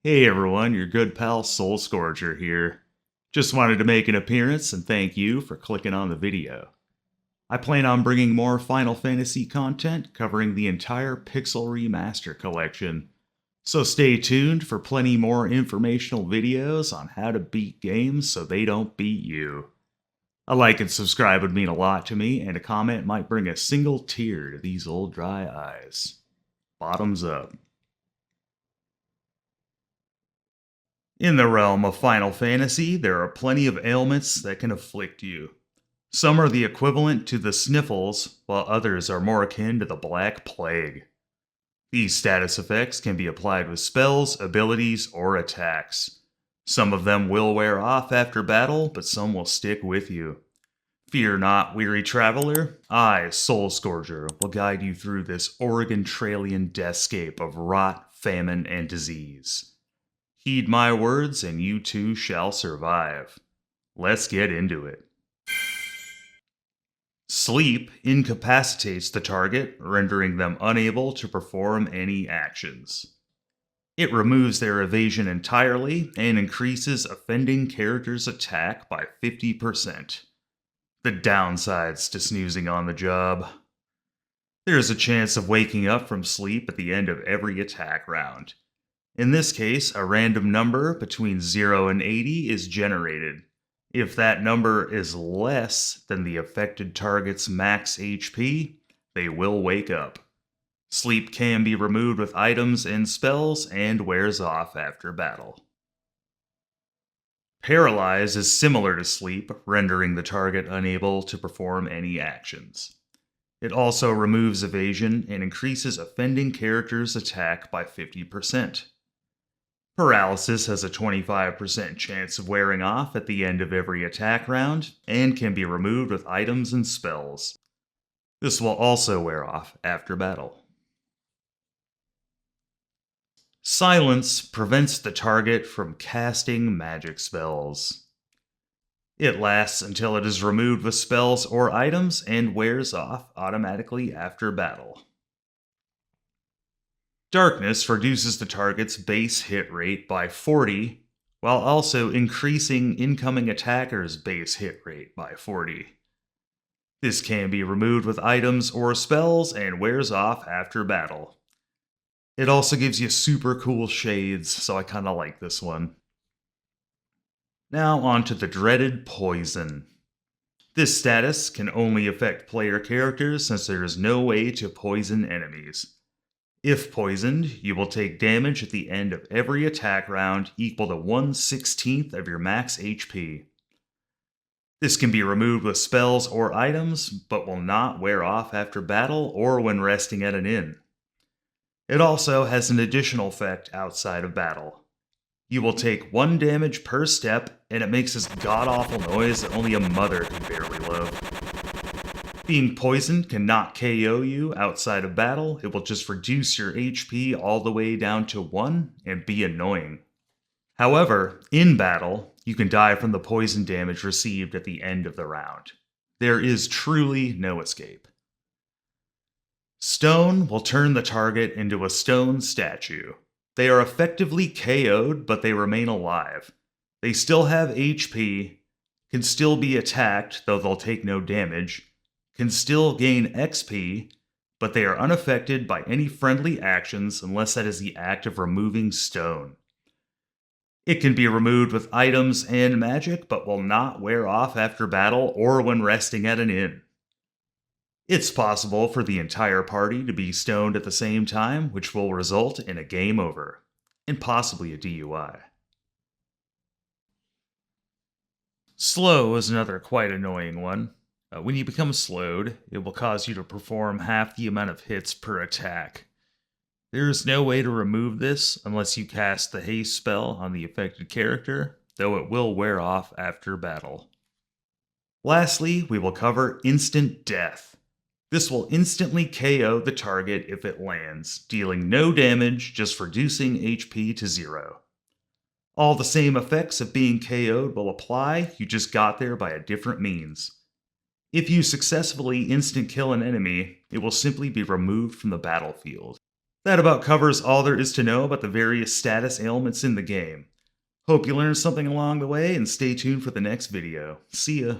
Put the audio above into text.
Hey everyone, your good pal SoulScourger here. Just wanted to make an appearance and thank you for clicking on the video. I plan on bringing more Final Fantasy content covering the entire Pixel Remaster collection, so stay tuned for plenty more informational videos on how to beat games so they don't beat you. A like and subscribe would mean a lot to me, and a comment might bring a single tear to these old dry eyes. Bottoms up. In the realm of Final Fantasy, there are plenty of ailments that can afflict you. Some are the equivalent to the sniffles, while others are more akin to the Black Plague. These status effects can be applied with spells, abilities, or attacks. Some of them will wear off after battle, but some will stick with you. Fear not, weary traveler. I, SoulScourger, will guide you through this Oregon Trailian deathscape of rot, famine, and disease. Heed my words, and you too shall survive. Let's get into it. Sleep incapacitates the target, rendering them unable to perform any actions. It removes their evasion entirely and increases offending characters' attack by 50%. The downsides to snoozing on the job. There is a chance of waking up from sleep at the end of every attack round. In this case, a random number between 0 and 80 is generated. If that number is less than the affected target's max HP, they will wake up. Sleep can be removed with items and spells and wears off after battle. Paralyze is similar to sleep, rendering the target unable to perform any actions. It also removes evasion and increases offending characters' attack by 50%. Paralysis has a 25% chance of wearing off at the end of every attack round, and can be removed with items and spells. This will also wear off after battle. Silence prevents the target from casting magic spells. It lasts until it is removed with spells or items and wears off automatically after battle. Darkness reduces the target's base hit rate by 40, while also increasing incoming attackers' base hit rate by 40. This can be removed with items or spells and wears off after battle. It also gives you super cool shades, so I kinda like this one. Now on to the dreaded Poison. This status can only affect player characters since there is no way to poison enemies. If poisoned, you will take damage at the end of every attack round equal to 1/16 of your max HP. This can be removed with spells or items, but will not wear off after battle or when resting at an inn. It also has an additional effect outside of battle. You will take 1 damage per step, and it makes this god-awful noise that only a mother can barely love. Being poisoned cannot KO you outside of battle. It will just reduce your HP all the way down to 1 and be annoying. However, in battle, you can die from the poison damage received at the end of the round. There is truly no escape. Stone will turn the target into a stone statue. They are effectively KO'd, but they remain alive. They still have HP, can still be attacked, though they'll take no damage, can still gain XP, but they are unaffected by any friendly actions unless that is the act of removing stone. It can be removed with items and magic, but will not wear off after battle or when resting at an inn. It's possible for the entire party to be stoned at the same time, which will result in a game over, and possibly a DUI. Slow is another quite annoying one. When you become slowed, it will cause you to perform half the amount of hits per attack. There is no way to remove this unless you cast the haste spell on the affected character, though it will wear off after battle. Lastly, we will cover Instant Death. This will instantly KO the target if it lands, dealing no damage, just reducing HP to 0. All the same effects of being KO'd will apply, you just got there by a different means. If you successfully instant kill an enemy, it will simply be removed from the battlefield. That about covers all there is to know about the various status ailments in the game. Hope you learned something along the way and stay tuned for the next video. See ya!